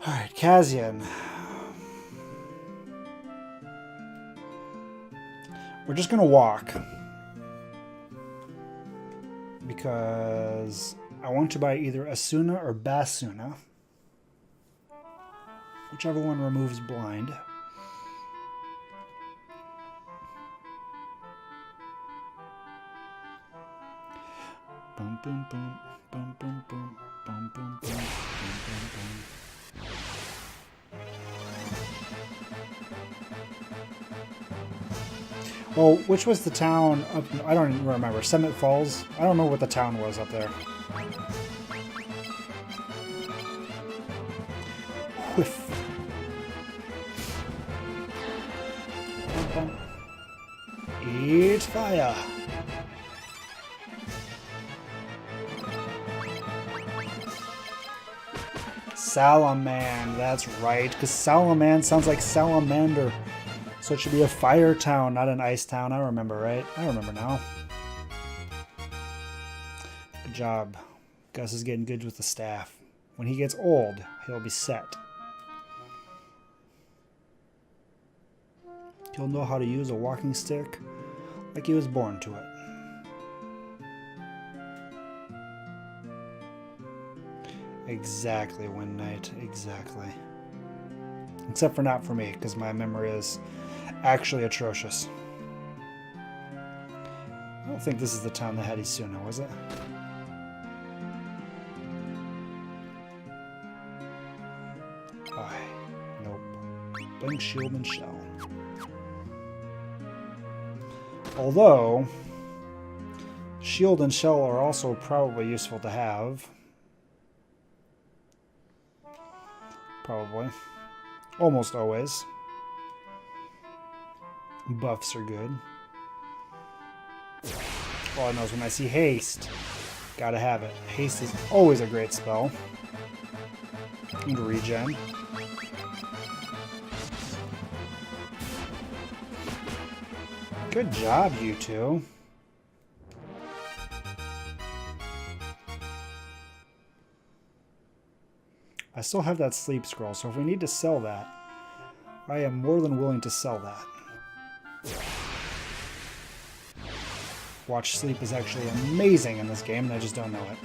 Alright, Kazian. We're just gonna walk. Because I want to buy either Asuna or Basuna. Whichever one removes blind. Boom, boom, boom, boom, boom, boom, boom, boom, boom, boom, boom, boom. Oh, which was the town up? I don't even remember. Summit Falls? I don't know what the town was up there. Whiff. Eat fire. Salaman, that's right, because Salaman sounds like salamander. So it should be a fire town, not an ice town. I remember, right? I remember now. Good job. Gus is getting good with the staff. When he gets old, he'll be set. He'll know how to use a walking stick like he was born to it. Exactly, Wind Knight. Exactly. Except for not for me, because my memory is actually atrocious. I don't think this is the town that had Isuna, was it? Nope. Blink, shield, and shell. Although, shield and shell are also probably useful to have. Probably. Almost always. Buffs are good. All I know is when I see haste, gotta have it. Haste is always a great spell. And regen. Good job, you two. I still have that sleep scroll, so if we need to sell that, I am more than willing to sell that. Watch sleep is actually amazing in this game, and I just don't know it.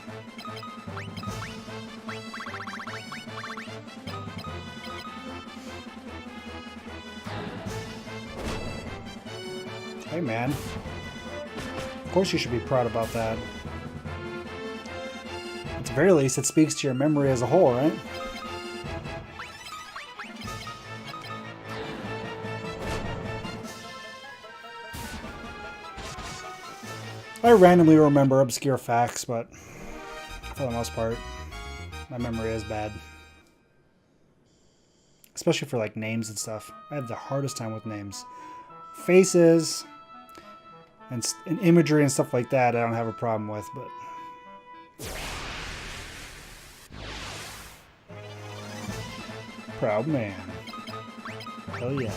Hey, man. Of course you should be proud about that. At the very least, it speaks to your memory as a whole, right? I randomly remember obscure facts, but for the most part, my memory is bad. Especially for like names and stuff. I have the hardest time with names. Faces and imagery and stuff like that I don't have a problem with, but... Proud man. Hell yeah.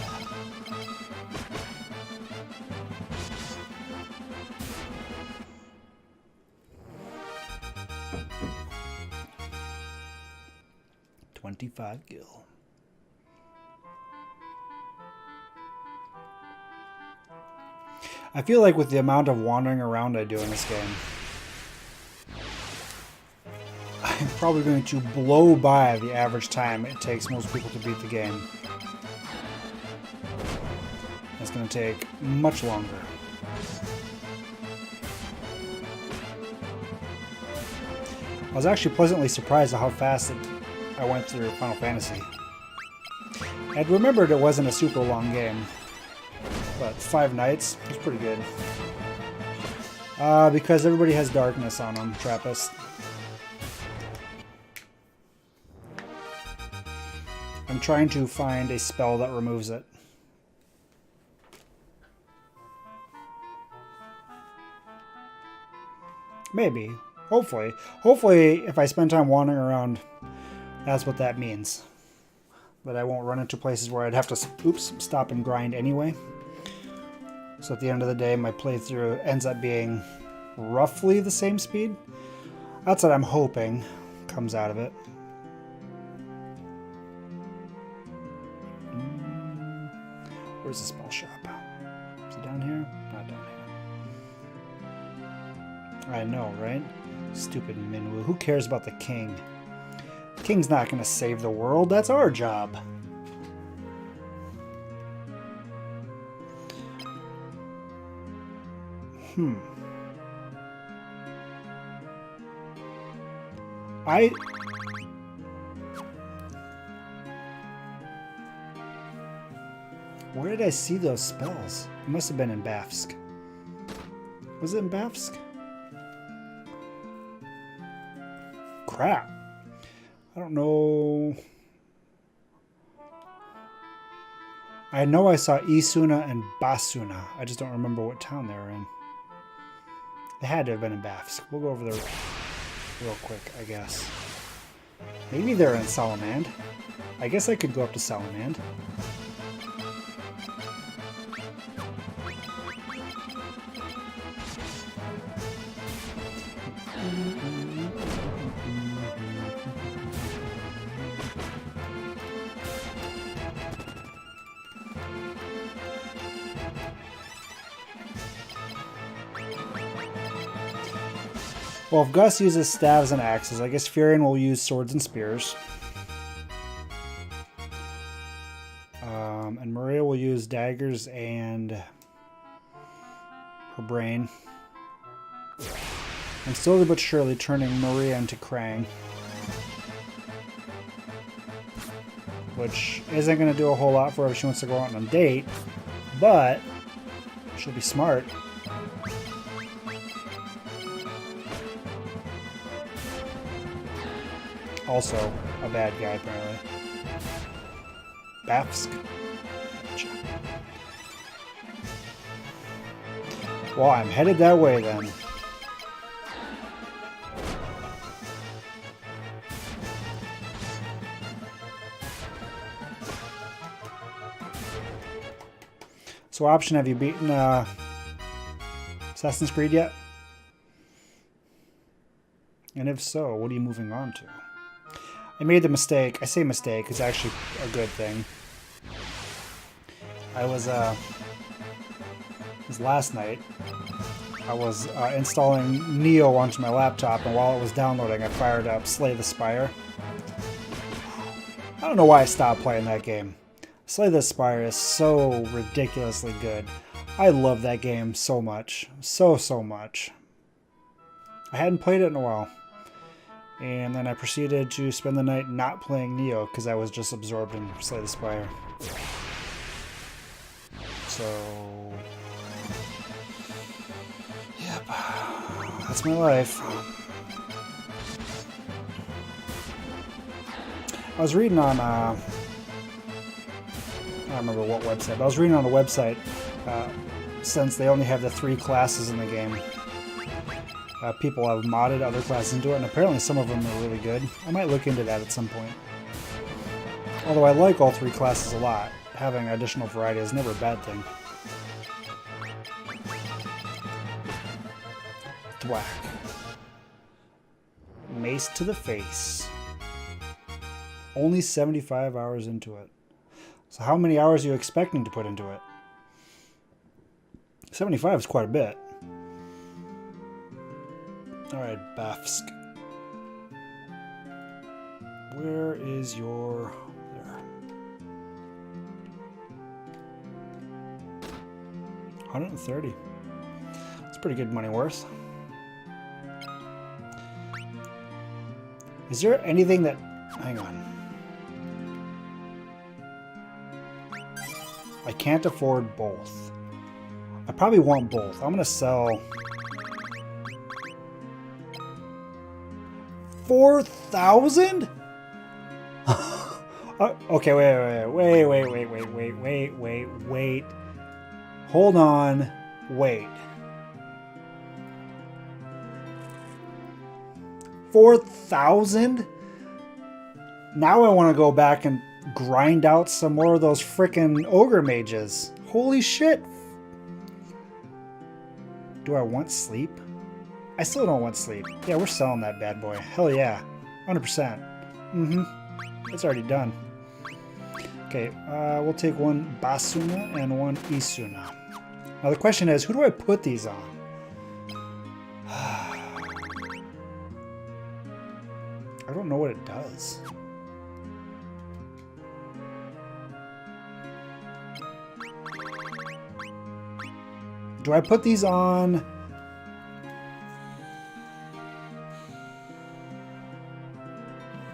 $25 gil. I feel like with the amount of wandering around I do in this game, I'm probably going to blow by the average time it takes most people to beat the game. It's going to take much longer. I was actually pleasantly surprised at how fast I went through Final Fantasy. I'd remembered it wasn't a super long game, but 5 nights was pretty good. Because everybody has darkness on them, Trappist. I'm trying to find a spell that removes it. Maybe. Hopefully. Hopefully, if I spend time wandering around, that's what that means. That I won't run into places where I'd have to, stop and grind anyway. So at the end of the day, my playthrough ends up being roughly the same speed. That's what I'm hoping comes out of it. Where's the spell shop? Is it down here? Not down here. I know, right? Stupid Minwu. Who cares about the king? The king's not going to save the world. That's our job. Where did I see those spells? It must have been in Bafsk. Was it in Bafsk? Crap. I don't know. I know I saw Isuna and Basuna. I just don't remember what town they were in. They had to have been in Bafsk. We'll go over there real quick, I guess. Maybe they're in Salamand. I guess I could go up to Salamand. Well, if Gus uses staves and axes, I guess Furion will use swords and spears. And Maria will use daggers and her brain. I'm slowly but surely turning Maria into Krang. Which isn't going to do a whole lot for her if she wants to go out on a date, but she'll be smart. Also a bad guy, apparently. Bafsk. Gotcha. Well, I'm headed that way then. So, Option, have you beaten Assassin's Creed yet? And if so, what are you moving on to? I made the mistake. I say mistake, it's actually a good thing. It was last night. I was installing Neo onto my laptop, and while it was downloading, I fired up Slay the Spire. I don't know why I stopped playing that game. Slay the Spire is so ridiculously good. I love that game so much. So much. I hadn't played it in a while. And then I proceeded to spend the night not playing Neo because I was just absorbed in Slay the Spire. So, yep, that's my life. I was reading on, I don't remember what website, but I was reading on a website, since they only have the 3 classes in the game. People have modded other classes into it, and apparently some of them are really good. I might look into that at some point. Although I like all 3 classes a lot, having additional variety is never a bad thing. Thwack. Mace to the face. Only 75 hours into it. So how many hours are you expecting to put into it? 75 is quite a bit. Alright, Bafsk. Where is your... There. 130. That's pretty good money worth. Is there anything that... Hang on. I can't afford both. I probably want both. I'm going to sell... 4,000? Okay, wait. Hold on. Wait. 4,000? Now I want to go back and grind out some more of those frickin' ogre mages. Holy shit. Do I want sleep? I still don't want sleep. Yeah, we're selling that bad boy. Hell yeah. 100%. It's already done. Okay, Okay, we'll take one Basuna and one Isuna. Now the question is, who do I put these on? I don't know what it does. Do I put these on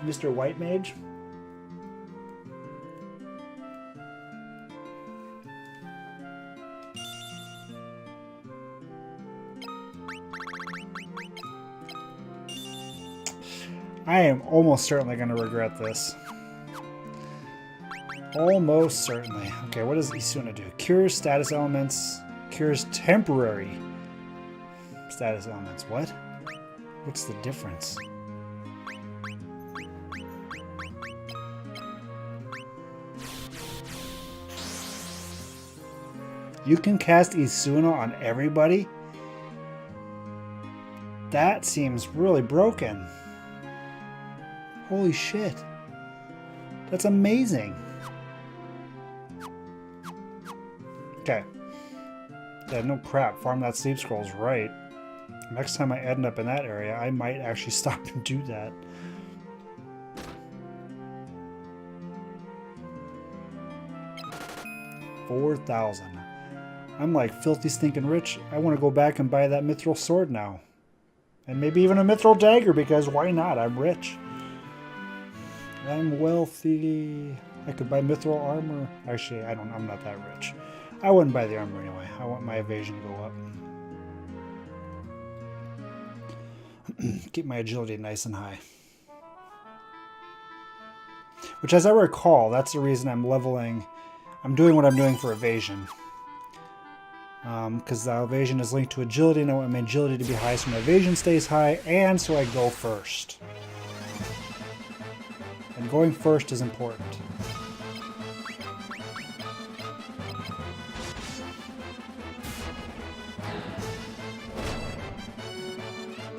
Mr. White Mage? I am almost certainly going to regret this. Almost certainly. Okay, what does Isuna do? Cures status elements. Cures temporary status elements. What? What's the difference? You can cast Isuna on everybody? That seems really broken. Holy shit. That's amazing. Okay. Yeah, no crap. Farm that sleep scroll's right. Next time I end up in that area, I might actually stop and do that. $4,000. I'm like filthy stinking rich. I want to go back and buy that mithril sword now. And maybe even a mithril dagger, because why not? I'm rich. I'm wealthy. I could buy mithril armor. Actually, I'm not that rich. I wouldn't buy the armor anyway. I want my evasion to go up. Keep my agility nice and high. Which, as I recall, that's the reason I'm leveling. I'm doing what I'm doing for evasion. Because the evasion is linked to agility, and I want my agility to be high so my evasion stays high, and so I go first. And going first is important.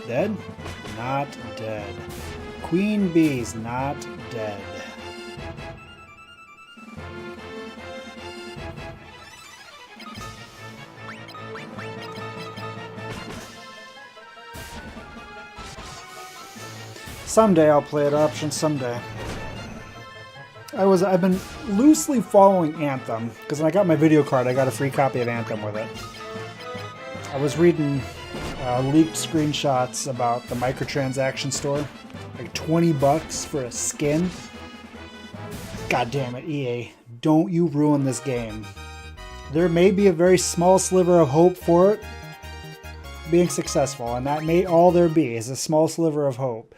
Dead? Not dead. Queen Bee's not dead. Someday I'll play it option, someday. I've been loosely following Anthem, because when I got my video card, I got a free copy of Anthem with it. I was reading leaked screenshots about the microtransaction store. Like $20 for a skin. God damn it, EA. Don't you ruin this game. There may be a very small sliver of hope for it being successful, and that may all there be, is a small sliver of hope.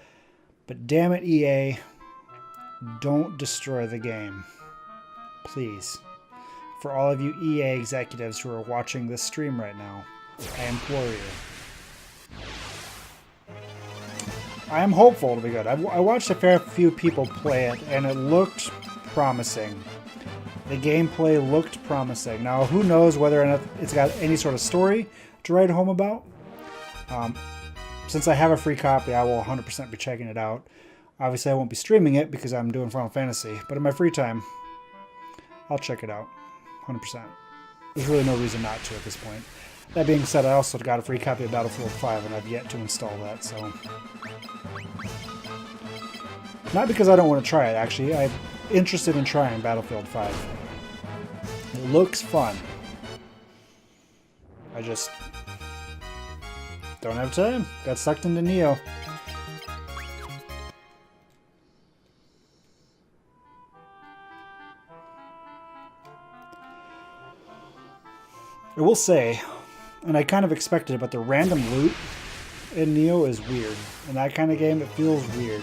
But damn it, EA, don't destroy the game. Please. For all of you EA executives who are watching this stream right now, I implore you. I am hopeful to be good. I watched a fair few people play it, and it looked promising. The gameplay looked promising. Now, who knows whether or not it's got any sort of story to write home about? Since I have a free copy, I will 100% be checking it out. Obviously, I won't be streaming it because I'm doing Final Fantasy, but in my free time, I'll check it out. 100%. There's really no reason not to at this point. That being said, I also got a free copy of Battlefield 5, and I've yet to install that, so... Not because I don't want to try it, actually. I'm interested in trying Battlefield 5. It looks fun. I just... don't have time. Got sucked into Neo. I will say, and I kind of expected it, but the random loot in Neo is weird. In that kind of game, it feels weird.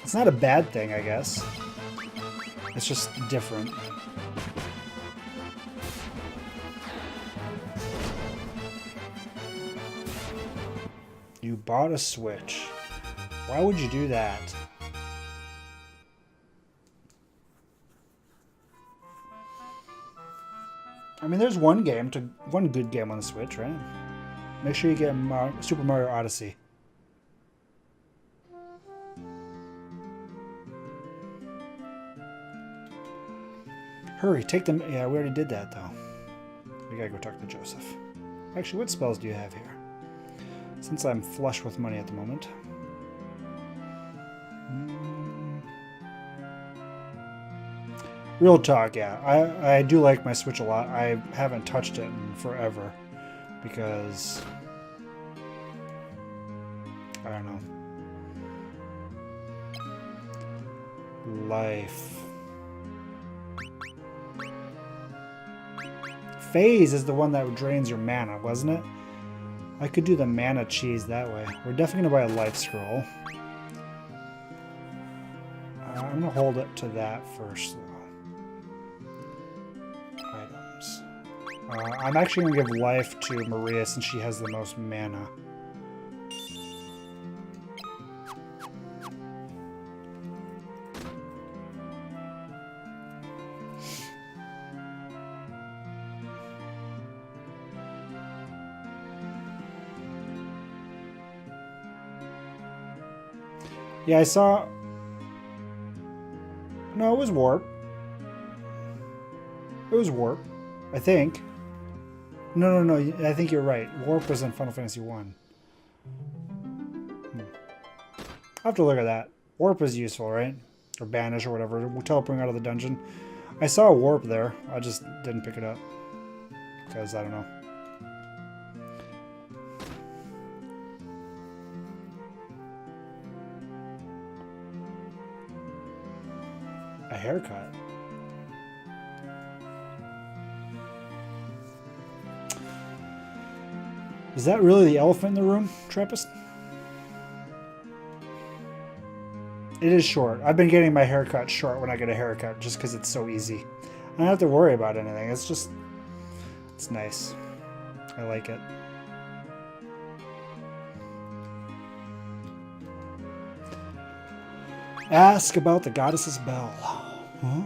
It's not a bad thing, I guess. It's just different. You bought a Switch. Why would you do that? I mean, there's one good game on the Switch, right? Make sure you get Super Mario Odyssey. Hurry, take them. Yeah, we already did that, though. We gotta go talk to Joseph. Actually, what spells do you have here? Since I'm flush with money at the moment. Real talk, yeah. I do like my Switch a lot. I haven't touched it in forever because I don't know. Life. Phase is the one that drains your mana, wasn't it? I could do the mana cheese that way. We're definitely going to buy a life scroll. I'm going to hold it to that first, though. Items. I'm actually going to give life to Maria since she has the most mana. Yeah, I saw... No, it was Warp. It was Warp, I think. No, I think you're right. Warp was in Final Fantasy 1. I'll have to look at that. Warp is useful, right? Or Banish or whatever. Teleporting out of the dungeon. I saw a Warp there. I just didn't pick it up. Because, I don't know. A haircut. Is that really the elephant in the room, Trappist? It is short. I've been getting my haircut short when I get a haircut just because it's so easy. I don't have to worry about anything. It's just... It's nice. I like it. Ask about the goddess's bell. Huh?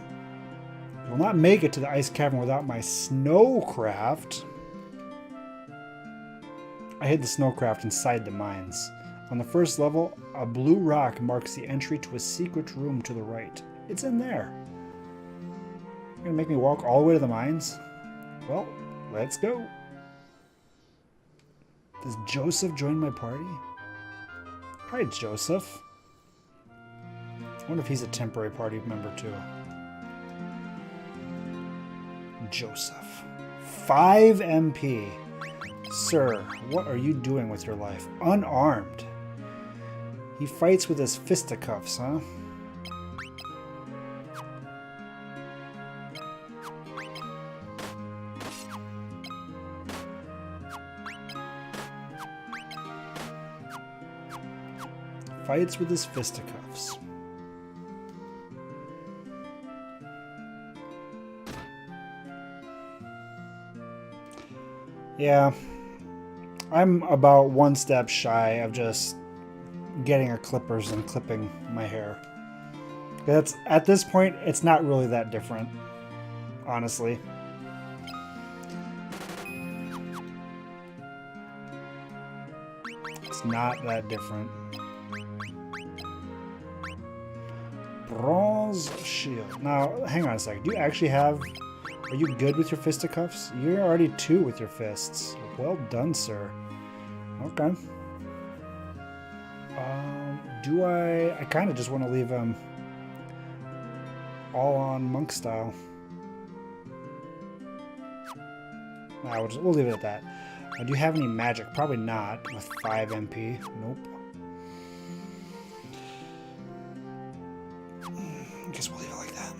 I will not make it to the ice cavern without my snowcraft. I hid the snowcraft inside the mines. On the first level, a blue rock marks the entry to a secret room to the right. It's in there. You're gonna make me walk all the way to the mines? Well, let's go. Does Joseph join my party? Hi, Joseph. I wonder if he's a temporary party member too. Joseph. 5 MP. Sir, what are you doing with your life? Unarmed. He fights with his fisticuffs, huh? Fights with his fisticuffs. Yeah, I'm about one step shy of just getting a clippers and clipping my hair. That's, at this point, it's not really that different, honestly. It's not that different. Bronze shield. Now, hang on a second. Do you actually have... Are you good with your fisticuffs? You're already 2 with your fists. Well done, sir. Okay. Do I kind of just want to leave him all on monk style. Nah, we'll leave it at that. Do you have any magic? Probably not with 5 MP. Nope. I guess we'll leave it like that.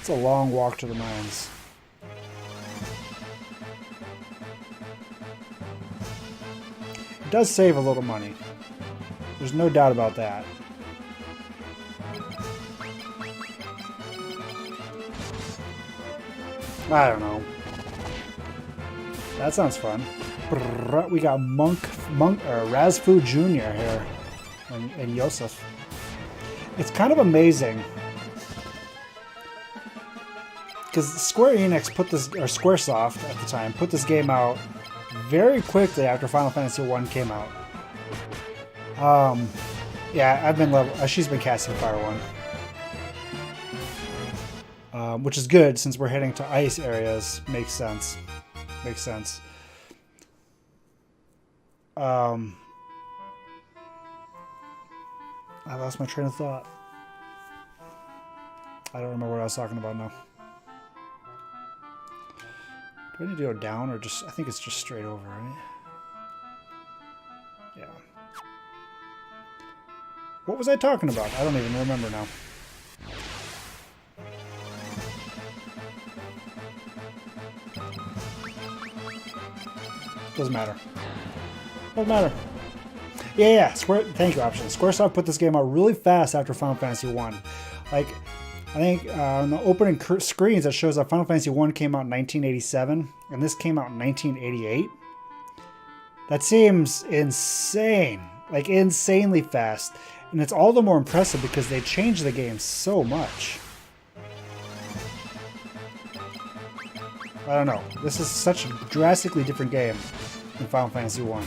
It's a long walk to the mines. It does save a little money. There's no doubt about that. I don't know. That sounds fun. We got Razfu Jr. here. And Yosef. It's kind of amazing. because Square Enix put this, or Squaresoft at the time, put this game out very quickly after Final Fantasy 1 came out. Yeah, I've been she's been casting Fire 1. Which is good since we're heading to ice areas. Makes sense. Makes sense. I lost my train of thought. I don't remember what I was talking about now. Do I need to go down or just... I think it's just straight over, right? Yeah. What was I talking about? I don't even remember now. Doesn't matter. Doesn't matter. Yeah. Thank you, Options. Squaresoft put this game out really fast after Final Fantasy 1. Like, I think on the opening screens that shows that Final Fantasy 1 came out in 1987, and this came out in 1988. That seems insane. Like, insanely fast. And it's all the more impressive because they changed the game so much. I don't know. This is such a drastically different game than Final Fantasy 1.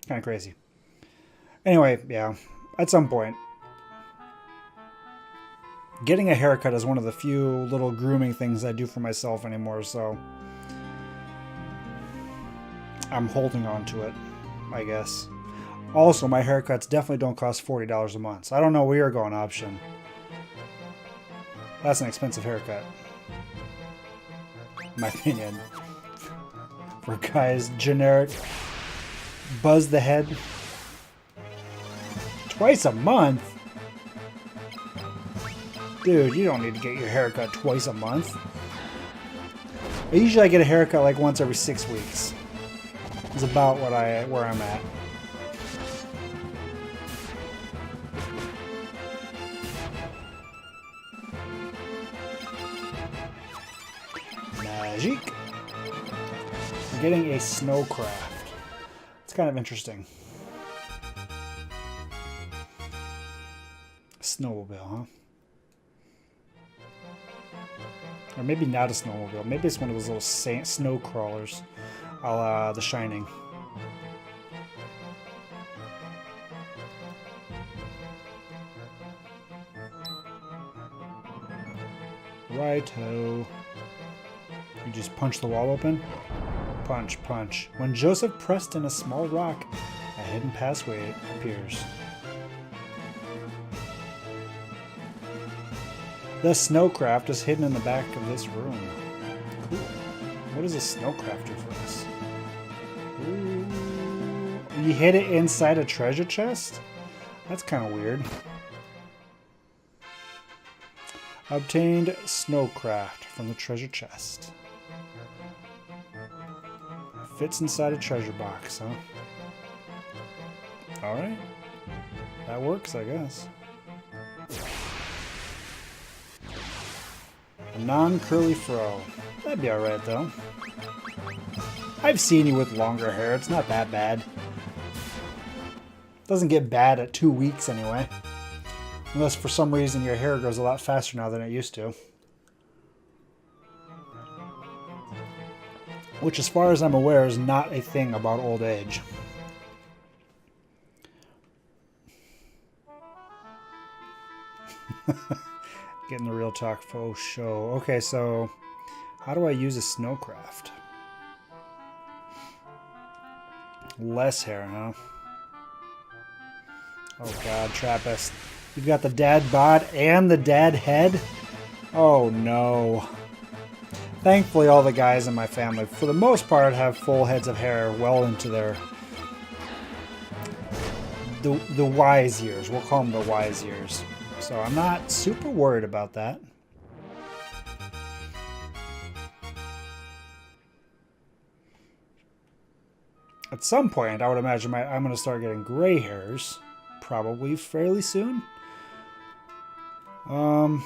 Kind of crazy. Anyway, yeah. At some point. Getting a haircut is one of the few little grooming things I do for myself anymore, so... I'm holding on to it, I guess. Also, my haircuts definitely don't cost $40 a month. So I don't know where you're going, Option. That's an expensive haircut. In my opinion. For a guy's generic buzz the head. Twice a month? Dude, you don't need to get your haircut twice a month. Usually I get a haircut like once every 6 weeks. Is about where I'm at. Magic. I'm getting a snowcraft. It's kind of interesting. Snowmobile, huh? Or maybe not a snowmobile. Maybe it's one of those little snow crawlers. A la The Shining. Righto. You just punch the wall open? Punch, punch. When Joseph pressed in a small rock, a hidden passway appears. The snowcraft is hidden in the back of this room. Cool. What does a snowcraft do for us? Ooh. You hid it inside a treasure chest? That's kind of weird. Obtained snowcraft from the treasure chest. Fits inside a treasure box, huh? Alright. That works, I guess. A non-curly fro. That'd be alright, though. I've seen you with longer hair. It's not that bad. Doesn't get bad at 2 weeks, anyway. Unless for some reason your hair grows a lot faster now than it used to. Which, as far as I'm aware, is not a thing about old age. Getting the real talk faux show. Okay, so how do I use a snowcraft? Less hair, huh? Oh god, Trappist. You've got the dad bod and the dad head? Oh no. Thankfully, all the guys in my family, for the most part, have full heads of hair well into their... The wise years. We'll call them the wise years. So I'm not super worried about that. At some point, I would imagine I'm going to start getting gray hairs. Probably fairly soon. So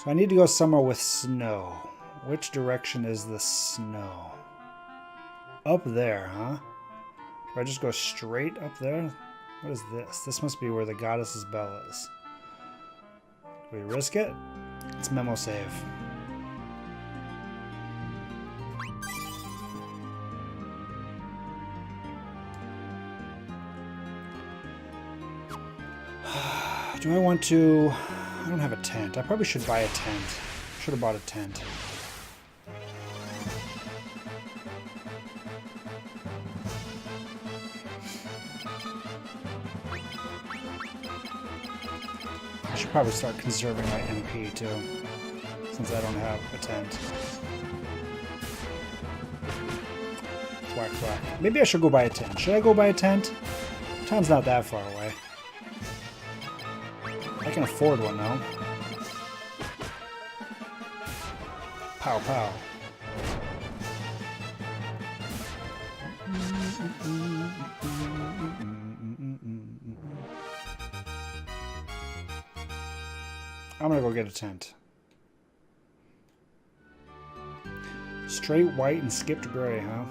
I need to go somewhere with snow. Which direction is the snow? Up there, huh? Do I just go straight up there? What is this? This must be where the goddess's bell is. Do we risk it? Let's memo save. Do I want to... I don't have a tent. I probably should buy a tent. Should have bought a tent. I should probably start conserving my MP too, since I don't have a tent. Whack, whack. Maybe I should go buy a tent. Should I go buy a tent? Town's not that far away. I can afford one now. Pow, pow. I'm gonna go get a tent. Straight white and skipped gray, huh?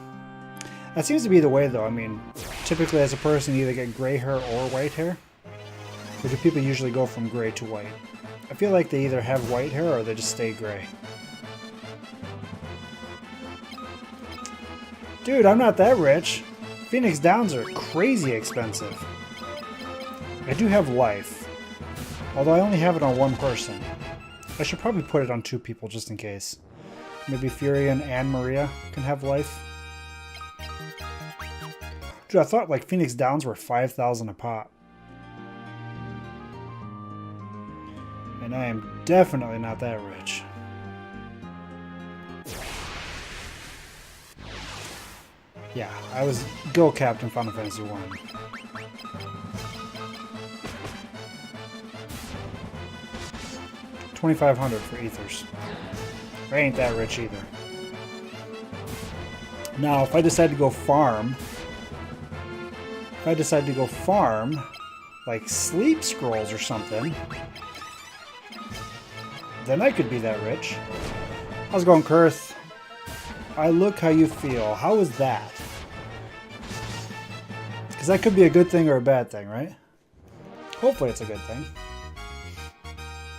That seems to be the way, though. I mean, typically as a person, you either get gray hair or white hair. Or do people usually go from gray to white? I feel like they either have white hair or they just stay gray. Dude, I'm not that rich. Phoenix Downs are crazy expensive. I do have life. Although I only have it on one person. I should probably put it on 2 people just in case. Maybe Furion and Maria can have life. Dude, I thought like Phoenix Downs were 5,000 a pop. And I am definitely not that rich. Yeah, I was Go Captain Final Fantasy 1. $2,500 for ethers. I ain't that rich either. Now, if I decide to go farm, like sleep scrolls or something, then I could be that rich. How's it going, Kurth? I look how you feel. How is that? Because that could be a good thing or a bad thing, right? Hopefully it's a good thing.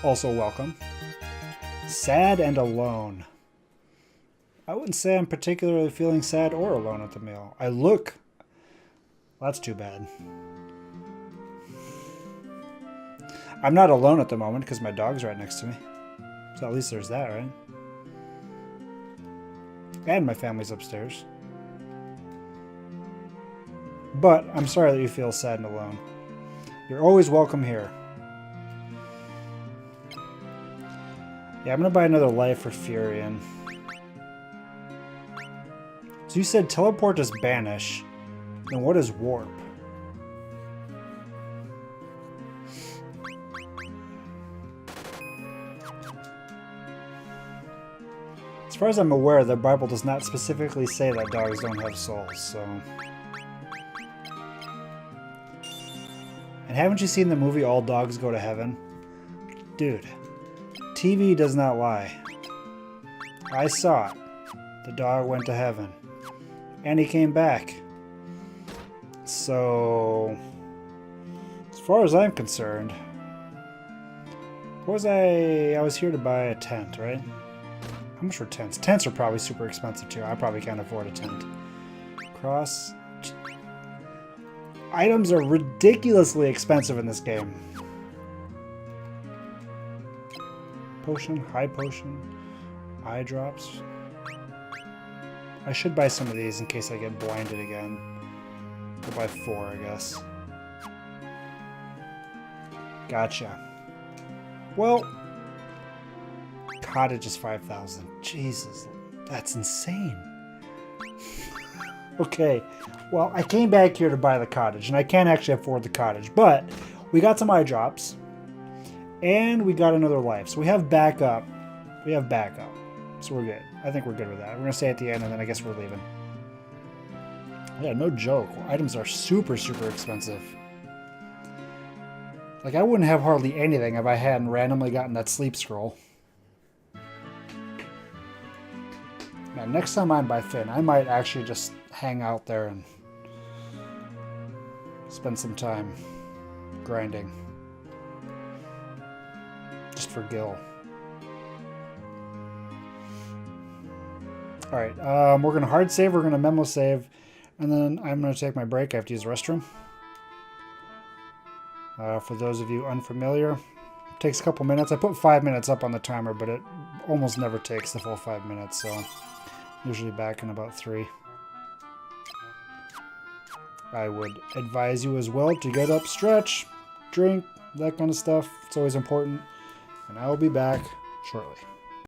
Also welcome. Sad and alone. I wouldn't say I'm particularly feeling sad or alone at the meal. I look... Well, that's too bad. I'm not alone at the moment because my dog's right next to me. So at least there's that, right? And my family's upstairs. But I'm sorry that you feel sad and alone. You're always welcome here. Yeah, I'm going to buy another life for Furion. So you said teleport is banish. Then what is warp? As far as I'm aware, the Bible does not specifically say that dogs don't have souls, so... And haven't you seen the movie All Dogs Go to Heaven? Dude, TV does not lie. I saw it. The dog went to heaven. And he came back. So... As far as I'm concerned... I was here to buy a tent, right? How much were tents? Tents are probably super expensive too. I probably can't afford a tent. Cross. Items are ridiculously expensive in this game. Potion, high potion, eye drops. I should buy some of these in case I get blinded again. I'll buy 4, I guess. Gotcha. Well, cottage is 5,000. Jesus, that's insane. Okay, well, I came back here to buy the cottage, and I can't actually afford the cottage, but we got some eye drops, and we got another life, so we have backup. We have backup, so we're good. I think we're good with that. We're going to stay at the end, and then I guess we're leaving. Yeah, no joke. Items are super, super expensive. Like, I wouldn't have hardly anything if I hadn't randomly gotten that sleep scroll. Now, next time I'm by Finn, I might actually just hang out there and spend some time grinding. Just for Gil. Alright, we're going to hard save, we're going to memo save, and then I'm going to take my break. I have to use the restroom. For those of you unfamiliar, it takes a couple minutes. I put 5 minutes up on the timer, but it almost never takes the full 5 minutes, so usually back in about 3. I would advise you as well to get up, stretch, drink, that kind of stuff. It's always important. And I will be back shortly.